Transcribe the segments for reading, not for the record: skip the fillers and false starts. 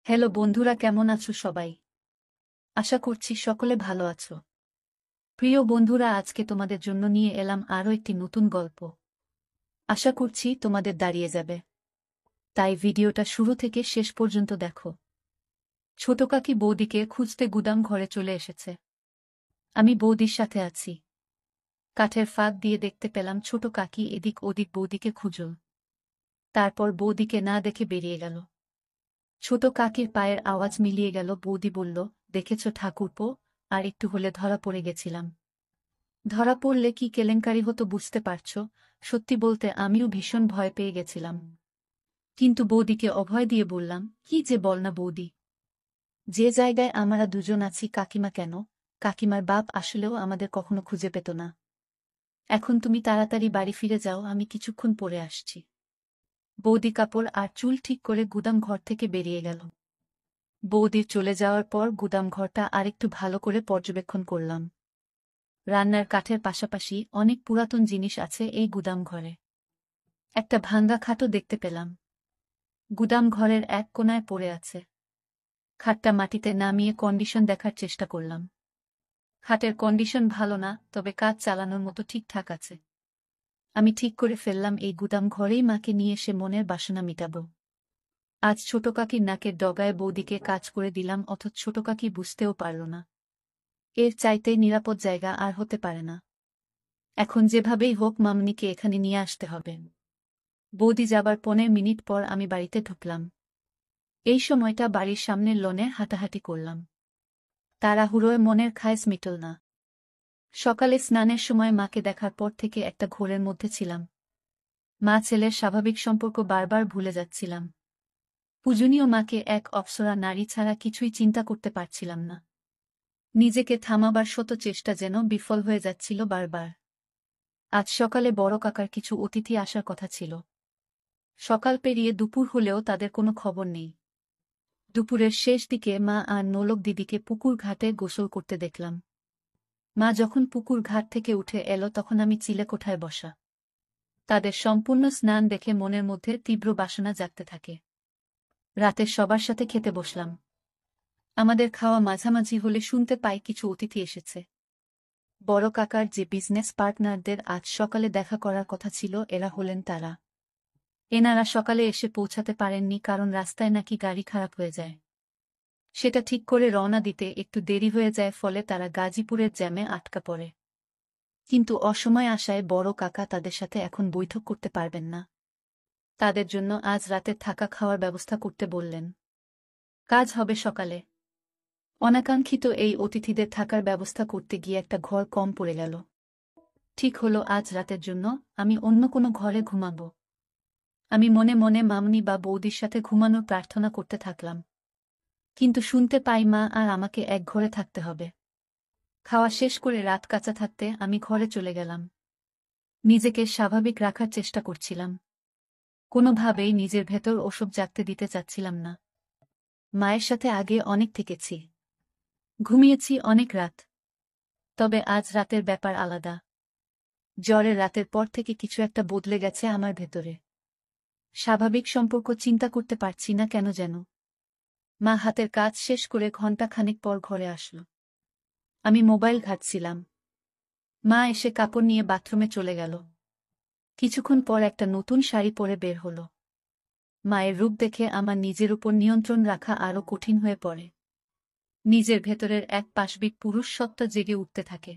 Hello বন্ধুরা, কেমন আছো সবাই? আশা করছি সকলে ভালো আছো। প্রিয় বন্ধুরা, আজকে তোমাদের জন্য নিয়ে এলাম আরও একটি নতুন গল্প। আশা করছি তোমাদের দাঁড়িয়ে যাবে, তাই ভিডিওটা শুরু থেকে শেষ পর্যন্ত দেখো। ছোট কাকি বৌদিকে খুঁজতে গুদাম ঘরে চলে এসেছে। আমি বৌদির সাথে আছি। কাঠের ফাঁক দিয়ে দেখতে পেলাম ছোট কাকি এদিক ওদিক বৌদিকে খুঁজল। তারপর বৌদিকে না দেখে বেরিয়ে গেল। ছোট কাকির পায়ের আওয়াজ মিলিয়ে গেল। বৌদি বলল, দেখেছ ঠাকুরপো, আর একটু হলে ধরা পড়ে গেছিলাম। ধরা পড়লে কি কেলেঙ্কারি হতো বুঝতে পারছ? সত্যি বলতে আমিও ভীষণ ভয় পেয়ে গেছিলাম। কিন্তু বৌদিকে অভয় দিয়ে বললাম, কি যে বল না বৌদি, যে জায়গায় আমরা দুজন আছি কাকিমা কেন, কাকিমার বাপ আসলেও আমাদের কখনো খুঁজে পেত না। এখন তুমি তাড়াতাড়ি বাড়ি ফিরে যাও, আমি কিছুক্ষণ পরে আসছি। বৌদি কাপড় আর চুল ঠিক করে গুদাম ঘর থেকে বেরিয়ে গেল। বৌদির চলে যাওয়ার পর গুদাম ঘরটা আরেকটু ভালো করে পর্যবেক্ষণ করলাম। রান্নার কাঠের পাশাপাশি অনেক পুরাতন জিনিস আছে এই গুদাম ঘরে। একটা ভাঙ্গা খাটও দেখতে পেলাম। গুদাম ঘরের এক কোণায় পড়ে আছে। খাটটা মাটিতে নামিয়ে কন্ডিশন দেখার চেষ্টা করলাম। খাটের কন্ডিশন ভালো না, তবে কাজ চালানোর মতো ঠিকঠাক আছে। আমি ঠিক করে ফেললাম এই গুদাম ঘরেই মাকে নিয়ে এসে মনের বাসনা মিটাব। আজ ছোট কাকির নাকের ডগায় বৌদিকে কাজ করে দিলাম, অথচ ছোট কাকি বুঝতেও পারল না। এর চাইতে নিরাপদ জায়গা আর হতে পারে না। এখন যেভাবেই হোক মামনিকে এখানে নিয়ে আসতে হবে। বৌদি যাবার 15 মিনিট পর আমি বাড়িতে ঢুকলাম। এই সময়টা বাড়ির সামনের লনে হাঁটাহাঁটি করলাম। তাড়াহুড়োয় মনের খায়েশ মিটল না। সকালে স্নানের সময় মাকে দেখার পর থেকে একটা ঘোরের মধ্যে ছিলাম। মা ছেলের স্বাভাবিক সম্পর্ক বারবার ভুলে যাচ্ছিলাম। পূজনীয় মাকে এক অপ্সরা নারী ছাড়া কিছুই চিন্তা করতে পারছিলাম না। নিজেকে থামাবার শত চেষ্টা যেন বিফল হয়ে যাচ্ছিল বারবার। আজ সকালে বড় কাকার কিছু অতিথি আসার কথা ছিল। সকাল পেরিয়ে দুপুর হলেও তাদের কোনো খবর নেই। দুপুরের শেষ দিকে মা আর নোলক দিদিকে পুকুর ঘাটে গোসল করতে দেখলাম। মা যখন পুকুর ঘাট থেকে উঠে এলো তখন আমি চিলেকোঠায় বসা। তাদের সম্পূর্ণ স্নান দেখে মনের মধ্যে তীব্র বাসনা জাগতে থাকে। রাতে সবার সাথে খেতে বসলাম। আমাদের খাওয়া মাঝামাঝি হলে শুনতে পাই কিছু অতিথি এসেছে। বড় কাকার যে বিজনেস পার্টনারদের আজ সকালে দেখা করার কথা ছিল, এরা হলেন তারা। এনারা সকালে এসে পৌঁছাতে পারেননি কারণ রাস্তায় নাকি গাড়ি খারাপ হয়ে যায়। সেটা ঠিক করে রওনা দিতে একটু দেরি হয়ে যায়, ফলে তারা গাজীপুরের জ্যামে আটকা পড়ে। কিন্তু অসময়ে আসায় বড় কাকা তাদের সাথে এখন বৈঠক করতে পারবেন না। তাদের জন্য আজ রাতে থাকা খাওয়ার ব্যবস্থা করতে বললেন। কাজ হবে সকালে। অনাকাঙ্ক্ষিত এই অতিথিদের থাকার ব্যবস্থা করতে গিয়ে একটা ঘর কম পড়ে গেল। ঠিক হলো আজ রাতের জন্য আমি অন্য কোনো ঘরে ঘুমাব। আমি মনে মনে মামনি বা বৌদির সাথে ঘুমানোর প্রার্থনা করতে থাকলাম। কিন্তু শুনতে পাই মা আর আমাকে এক ঘরে থাকতে হবে। খাওয়া শেষ করে রাত কাঁচা থাকতে আমি ঘরে চলে গেলাম। নিজেকে স্বাভাবিক রাখার চেষ্টা করছিলাম। কোনোভাবেই নিজের ভেতর ওসব জাগতে দিতে চাচ্ছিলাম না। মায়ের সাথে আগে অনেক থেকেছি, ঘুমিয়েছি অনেক রাত। তবে আজ রাতের ব্যাপার আলাদা। জ্বরের রাতের পর থেকে কিছু একটা বদলে গেছে আমার ভেতরে। স্বাভাবিক সম্পর্ক চিন্তা করতে পারছি না কেন যেন। মা হাতের কাজ শেষ করে ঘণ্টা খানেক পর ঘরে আসলো। আমি মোবাইল ঘাঁটছিলাম। মা এসে কাপড় নিয়ে বাথরুমে চলে গেল। কিছুক্ষণ পর একটা নতুন শাড়ি পরে বের হলো। মায়ের রূপ দেখে আমার নিজের উপর নিয়ন্ত্রণ রাখা আরও কঠিন হয়ে পড়ে। নিজের ভেতরের এক পাশবিক পুরুষ সত্তা জেগে উঠতে থাকে।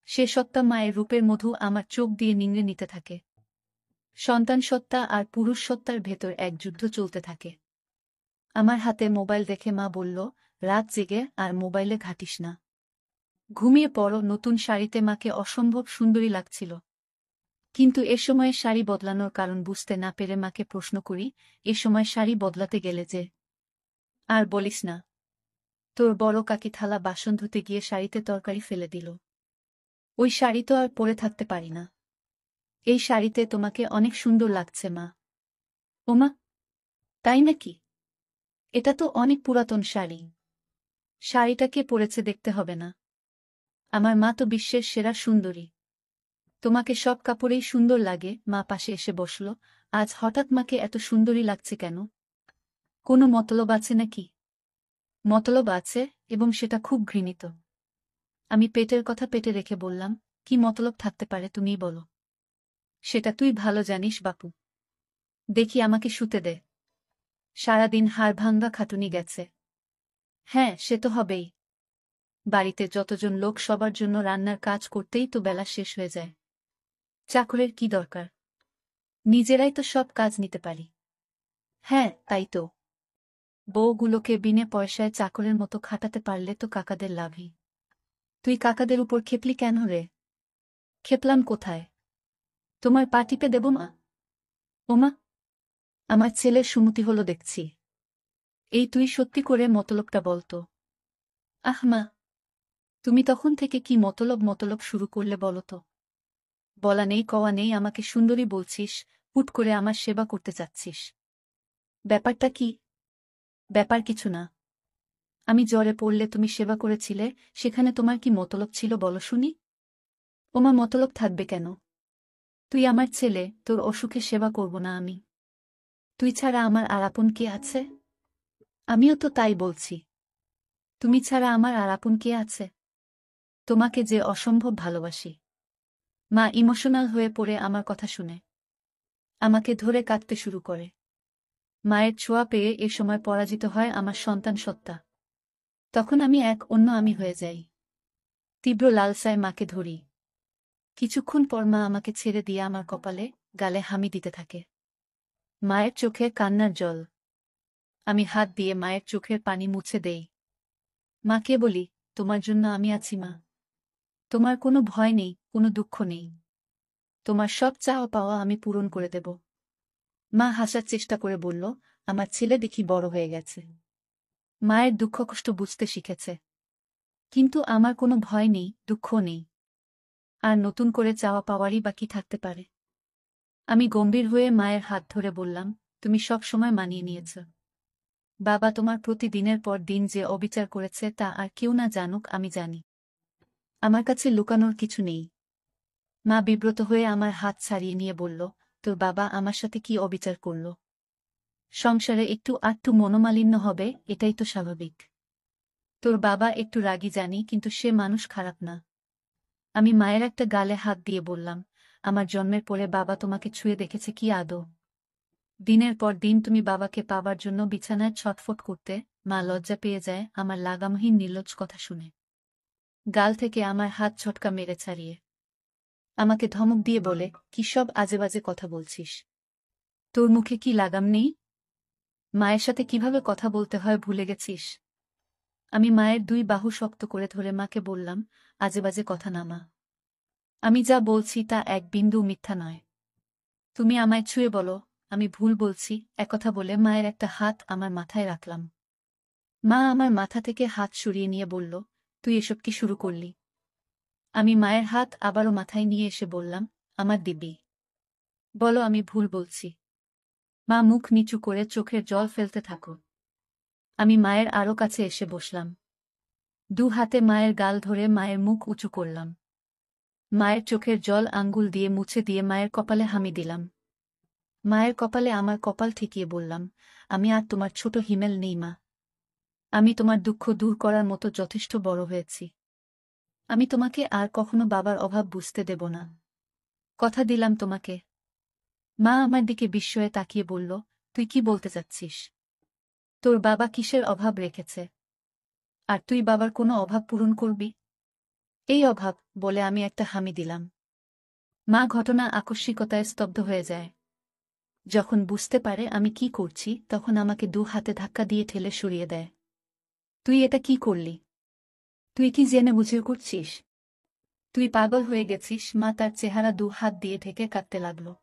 সে সত্তা মায়ের রূপের মধু আমার চোখ দিয়ে নিংড়ে নিতে থাকে। সন্তান সত্তা আর পুরুষ সত্তার ভেতর এক যুদ্ধ চলতে থাকে। আমার হাতে মোবাইল দেখে মা বলল, রাত জেগে আর মোবাইলে ঘাঁটিস না, ঘুমিয়ে পড়ো। নতুন শাড়িতে মাকে অসম্ভব সুন্দরী লাগছিল। কিন্তু এ সময়ে শাড়ি বদলানোর কারণ বুঝতে না পেরে মাকে প্রশ্ন করি, এ সময় শাড়ি বদলাতে গেলে যে? আর বলিস না, তোর বড় কাকি থালা বাসন ধুতে গিয়ে শাড়িতে তরকারি ফেলে দিল। ওই শাড়ি তো আর পরে থাকতে পারি না। এই শাড়িতে তোমাকে অনেক সুন্দর লাগছে মা। ওমা, তাই নাকি? এটা তো অনেক পুরাতন শাড়ি। শাড়িটা কে পরেছে দেখতে হবে না? আমার মা তো বিশ্বের সেরা সুন্দরী। তোমাকে সব কাপড়েই সুন্দর লাগে। মা পাশে এসে বসল। আজ হঠাৎ মাকে এত সুন্দরী লাগছে কেন? কোনো মতলব আছে নাকি? মতলব আছে, এবং সেটা খুব ঘৃণিত। আমি পেটের কথা পেটে রেখে বললাম, কি মতলব থাকতে পারে তুমিই বলো। সেটা তুই ভালো জানিস বাপু। দেখি আমাকে শুতে দে। সারাদিন হাড়ভাঙ্গা খাটুনি গেছে। হ্যাঁ, সে তো হবেই। বাড়িতে যতজন লোক সবার জন্য রান্নার কাজ করতেই তো বেলা শেষ হয়ে যায়। চাকরের কি দরকার? নিজেরাই তো সব কাজ নিতে পারি। হ্যাঁ, তাই তো। বউগুলোকে বিনে পয়সায় চাকরের মতো খাটাতে পারলে তো কাকাদের লাভই। তুই কাকাদের উপর খেপলি কেন রে? খেপলাম কোথায়? তোমার পা টিপে দেব মা? ওমা, আমার ছেলের সুমতি হলো দেখছি। এই তুই সত্যি করে মতলবটা বলতো। আহ মা, তুমি তখন থেকে কি মতলব মতলব শুরু করলে বলো তো? বলা নেই কওয়া নেই আমাকে সুন্দরী বলছিস, হুট করে আমার সেবা করতে চাচ্ছিস। ব্যাপারটা কি? ব্যাপার কিছু না। আমি জ্বরে পড়লে তুমি সেবা করেছিলে, সেখানে তোমার কি মতলব ছিল বলো শুনি? ওমা, মতলব থাকবে কেন? তুই আমার ছেলে, তোর অসুখে সেবা করব না আমি? তুই ছাড়া আমার আর আপন কে আছে? আমিও তো তাই বলছি। তুমি ছাড়া আমার আর আপন কে আছে? তোমাকে যে অসম্ভব ভালোবাসি। মা ইমোশনাল হয়ে পড়ে আমার কথা শুনে আমাকে ধরে কাঁদতে শুরু করে। মায়ের ছোঁয়া পেয়ে এ সময় পরাজিত হয় আমার সন্তান সত্তা। তখন আমি এক অন্য আমি হয়ে যাই। তীব্র লালসায় মাকে ধরি। কিছুক্ষণ পর মা আমাকে ছেড়ে দিয়ে আমার কপালে, গালে হামি দিতে থাকে। মায়ের চোখে কান্নার জল। আমি হাত দিয়ে মায়ের চোখের পানি মুছে দেই। মাকে বলি, তোমার জন্য আমি আছি মা। তোমার কোনো ভয় নেই, কোনো দুঃখ নেই। তোমার সব চাওয়া পাওয়া আমি পূরণ করে দেব। মা হাসার চেষ্টা করে বলল, আমার ছেলে দেখি বড় হয়ে গেছে। মায়ের দুঃখ কষ্ট বুঝতে শিখেছে। কিন্তু আমার কোনো ভয় নেই, দুঃখ নেই। আর নতুন করে চাওয়া পাওয়ারই বা কি থাকতে পারে? আমি গম্ভীর হয়ে মায়ের হাত ধরে বললাম, তুমি সব সময় মানিয়ে নিয়েছ। বাবা তোমার প্রতি দিনের পর দিন যে অবিচার করেছে তা আর কেউ না জানুক, আমি জানি। আমার কাছে লুকানোর কিছু নেই। মা বিব্রত হয়ে আমার হাত ছাড়িয়ে নিয়ে বলল, তোর বাবা আমার সাথে কি অবিচার করল? সংসারে একটু আধটু মনোমালিন্য হবে, এটাই তো স্বাভাবিক। তোর বাবা একটু রাগী জানি, কিন্তু সে মানুষ খারাপ না। আমি মায়ের একটা গালে হাত দিয়ে বললাম, আমার জন্মের পরে বাবা তোমাকে ছুঁয়ে দেখেছে কি আদৌ? দিনের পর দিন তুমি বাবাকে পাবার জন্য বিছানায় ছটফট করতে। মা লজ্জা পেয়ে যায় আমার লাগামহীন নির্লজ্জ কথা শুনে। গাল থেকে আমার হাত ছটকা মেরে ছাড়িয়ে আমাকে ধমক দিয়ে বলে, কি সব আজেবাজে কথা বলছিস? তোর মুখে কি লাগাম নেই? মায়ের সাথে কিভাবে কথা বলতে হয় ভুলে গেছিস? আমি মায়ের দুই বাহু শক্ত করে ধরে মাকে বললাম, আজেবাজে কথা না মা। আমি যা বলছি তা এক বিন্দু মিথ্যা নয়। তুমি আমায় ছুঁয়ে বলো, আমি ভুল বলছি। একথা বলে মায়ের একটা হাত আমার মাথায় রাখলাম। মা আমার মাথা থেকে হাত সরিয়ে নিয়ে বলল, তুই এসব কি শুরু করলি? আমি মায়ের হাত আবারও মাথায় নিয়ে এসে বললাম, আমার দিব্যি। বলো আমি ভুল বলছি। মা মুখ নিচু করে চোখের জল ফেলতে থাকো। আমি মায়ের আরও কাছে এসে বসলাম। দু হাতে মায়ের গাল ধরে মায়ের মুখ উঁচু করলাম। মায়ের চোখের জল আঙ্গুল দিয়ে মুছে দিয়ে মায়ের কপালে হামি দিলাম। মায়ের কপালে আমার কপাল ঠেকিয়ে বললাম, আমি আর তোমার ছোট হিমেল নেই মা। আমি তোমার দুঃখ দূর করার মতো যথেষ্ট বড় হয়েছি। আমি তোমাকে আর কখনো বাবার অভাব বুঝতে দেব না। কথা দিলাম তোমাকে। মা আমার দিকে বিস্ময়ে তাকিয়ে বলল, তুই কি বলতে চাচ্ছিস? তোর বাবা কিসের অভাব রেখেছে? আর তুই বাবার কোনো অভাব পূরণ করবি? এই অভাব, বলে আমি একটা হামি দিলাম। মা ঘটনা আকস্মিকতায় স্তব্ধ হয়ে যায়। যখন বুঝতে পারে আমি কি করছি তখন আমাকে দু হাতে ধাক্কা দিয়ে ঠেলে সরিয়ে দেয়। তুই এটা কি করলি? তুই কি জেনে বুঝে করছিস? তুই পাগল হয়ে গেছিস। মা তার চেহারা দু হাত দিয়ে ঢেকে কাঁদতে লাগল।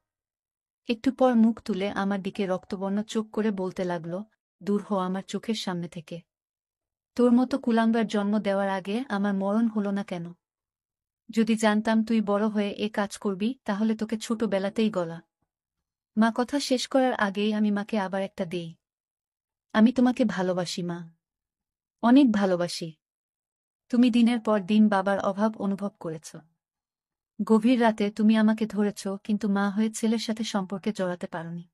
একটু পর মুখ তুলে আমার দিকে রক্তবর্ণ চোখ করে বলতে লাগল, দূর হ আমার চোখের সামনে থেকে। তোর মতো কুলাঙ্গার জন্ম দেওয়ার আগে আমার মরণ হলো না কেন? যদি জানতাম তুই বড় হয়ে এ কাজ করবি তাহলে তোকে ছোটবেলাতেই গলা। মা কথা শেষ করার আগেই আমি মাকে আবার একটা দেই। আমি তোমাকে ভালোবাসি মা, অনেক ভালোবাসি। তুমি দিনের পর দিন বাবার অভাব অনুভব করেছ। গভীর রাতে তুমি আমাকে ধরেছ, কিন্তু মা হয়ে ছেলের সাথে সম্পর্কে জড়াতে পারোনি।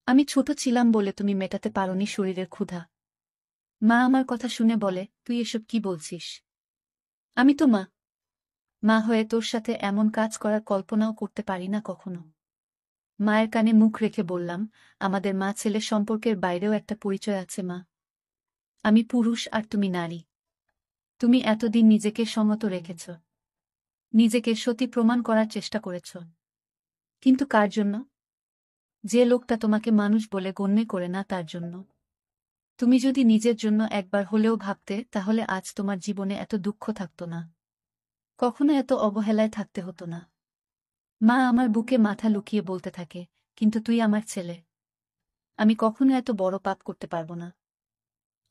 আমি ছোট ছিলাম বলে তুমি মেটাতে পারোনি শরীরের ক্ষুধা। মা আমার কথা শুনে বলে, তুই এসব কি বলছিস? আমি তো মা। মা হয়ে তোর সাথে এমন কাজ করার কল্পনাও করতে পারি না কখনো। মায়ের কানে মুখ রেখে বললাম, আমাদের মা ছেলে সম্পর্কের বাইরেও একটা পরিচয় আছে মা। আমি পুরুষ আর তুমি নারী। তুমি এতদিন নিজেকে সংযত রেখেছ। নিজেকে সতী প্রমাণ করার চেষ্টা করেছ। কিন্তু কার জন্য? যে লোকটা তোমাকে মানুষ বলে গণ্য করে না তার জন্য। তুমি যদি নিজের জন্য একবার হলেও ভাবতে তাহলে আজ তোমার জীবনে এত দুঃখ থাকত না। কখনো এত অবহেলায় থাকতে হতো না। মা আমার বুকে মাথা লুকিয়ে বলতে থাকে, কিন্তু তুই আমার ছেলে। আমি কখনো এত বড় পাপ করতে পারবো না।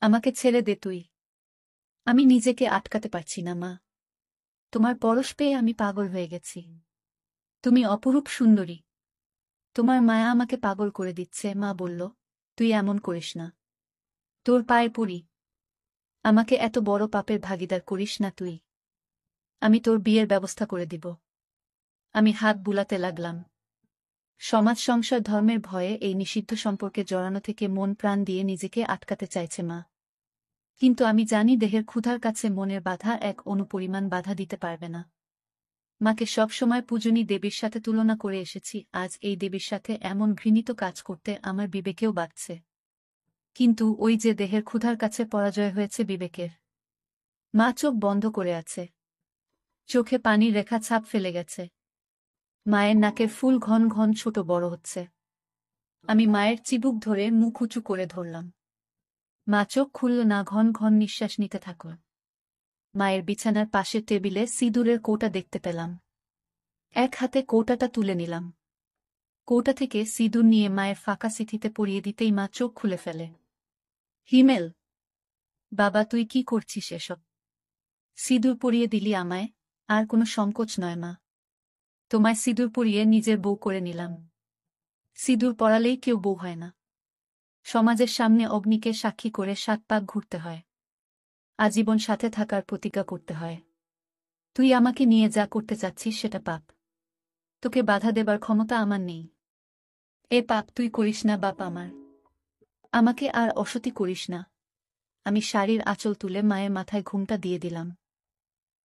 আমাকে ছেড়ে দে তুই। আমি নিজেকে আটকাতে পারছি না মা। তোমার পরশ পেয়ে আমি পাগল হয়ে গেছি। তুমি অপরূপ সুন্দরী। তোমার মায়া আমাকে পাগল করে দিচ্ছে। মা বলল, তুই এমন করিস না। তোর পায়ে পড়ি। আমাকে এত বড় পাপের ভাগিদার করিস না তুই। আমি তোর বিয়ের ব্যবস্থা করে দিব। আমি হাত বুলাতে লাগলাম। সমাজ সংসার ধর্মের ভয়ে এই নিষিদ্ধ সম্পর্কে জড়ানো থেকে মন প্রাণ দিয়ে নিজেকে আটকাতে চাইছে মা। কিন্তু আমি জানি দেহের ক্ষুধার কাছে মনের বাধা এক অনুপরিমাণ বাধা দিতে পারবে না। মাকে সবসময় পূজনী দেবীর সাথে তুলনা করে এসেছি, আজ এই দেবীর সাথে এমন ঘৃণিত কাজ করতে আমার বিবেকেও বাধছে। কিন্তু ওই যে দেহের ক্ষুধার কাছে পরাজয় হয়েছে বিবেকের। মা চোখ বন্ধ করে আছে। চোখে পানির রেখা ছাপ ফেলে গেছে। মায়ের নাকের ফুল ঘন ঘন ছোট বড় হচ্ছে। আমি মায়ের চিবুক ধরে মুখ উঁচু করে ধরলাম। মা চোখ খুলল না, ঘন ঘন নিঃশ্বাস নিতে থাকল। মায়ের বিছানার পাশের টেবিলে সিঁদুরের কৌটা দেখতে পেলাম। এক হাতে কৌটাটা তুলে নিলাম। কৌটা থেকে সিঁদুর নিয়ে মায়ের ফাঁকা সিথিতে পরিয়ে দিতেই মা চোখ খুলে ফেলে। হিমেল, বাবা তুই কি করছিস এসব? সিঁদুর পরিয়ে দিলি আমায়? আর কোনো সংকোচ নয় মা। তোমায় সিঁদুর পরিয়ে নিজের বউ করে নিলাম। সিঁদুর পরালেই কেউ বউ হয় না। সমাজের সামনে অগ্নিকে সাক্ষী করে ৭ পাক ঘুরতে হয়। আজীবন সাথে থাকার প্রতিজ্ঞা করতে হয়। তুই আমাকে নিয়ে যা করতে চাচ্ছিস সেটা পাপ। তোকে বাধা দেবার ক্ষমতা আমার নেই। এ পাপ তুই করিস না বাপ আমার। আমাকে আর অসতী করিস না। আমি শাড়ির আঁচল তুলে মায়ের মাথায় ঘুমটা দিয়ে দিলাম।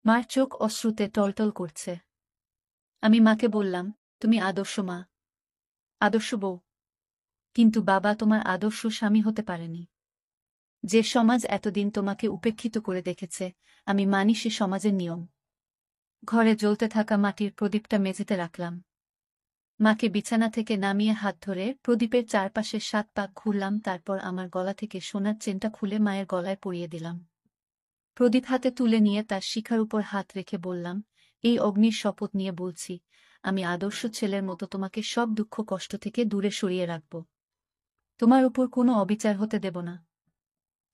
মার চোখ অশ্রুতে টলটল করছে। আমি মাকে বললাম, তুমি আদর্শ মা, আদর্শ বউ। কিন্তু বাবা তোমার আদর্শ স্বামী হতে পারেনি। যে সমাজ এতদিন তোমাকে উপেক্ষিত করে দেখেছে, আমি মানি সে সমাজের নিয়ম। ঘরে জ্বলতে থাকা মাটির প্রদীপটা মেঝেতে রাখলাম। মাকে বিছানা থেকে নামিয়ে হাত ধরে প্রদীপের চারপাশে ৭ পাক ঘুরলাম। তারপর আমার গলা থেকে সোনার চেনটা খুলে মায়ের গলায় পরিয়ে দিলাম। প্রদীপ হাতে তুলে নিয়ে তার শিখার উপর হাত রেখে বললাম, এই অগ্নির শপথ নিয়ে বলছি, আমি আদর্শ ছেলের মতো তোমাকে সব দুঃখ কষ্ট থেকে দূরে সরিয়ে রাখব। তোমার উপর কোনো অবিচার হতে দেব না।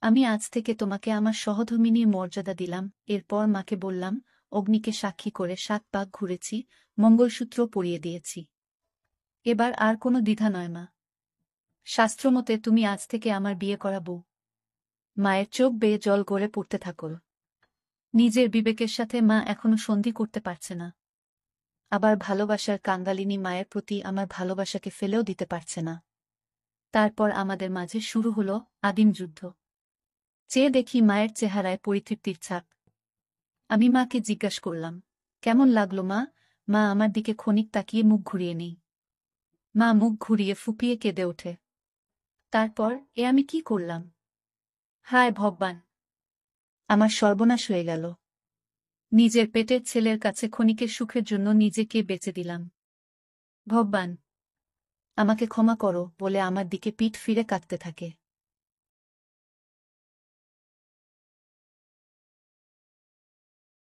আমি আজ থেকে তোমাকে আমার সহধর্মিনীর মর্যাদা দিলাম। এরপর মাকে বললাম, অগ্নিকে সাক্ষী করে ৭ পাক ঘুরেছি, মঙ্গলসূত্র পরিয়ে দিয়েছি। এবার আর কোনো দ্বিধা নয় মা। শাস্ত্রমতে তুমি আজ থেকে আমার বিয়ে করা বউ। মায়ের চোখ বেয়ে জল গড়ে পড়তে থাকল। নিজের বিবেকের সাথে মা এখনো সন্ধি করতে পারছে না। আবার ভালোবাসার কাঙ্গালিনী মায়ের প্রতি আমার ভালোবাসাকে ফেলেও দিতে পারছে না। তারপর আমাদের মাঝে শুরু হলো আদিম যুদ্ধ। চেয়ে দেখি মায়ের চেহারায় পরিতৃপ্তির ছাপ। আমি মাকে জিজ্ঞাসা করলাম, কেমন লাগলো মা? মা আমার দিকে ক্ষণিক তাকিয়ে মুখ ঘুরিয়ে নেই। মা মুখ ঘুরিয়ে ফুপিয়ে কেঁদে ওঠে। তারপর আমি কি করলাম? হায় ভগবান! আমার সর্বনাশ হয়ে গেল। নিজের পেটের ছেলের কাছে ক্ষণিকের সুখের জন্য নিজেকে বেচে দিলাম। ভগবান, আমাকে ক্ষমা করো বলে আমার দিকে পিঠ ফিরে কাঁদতে থাকে।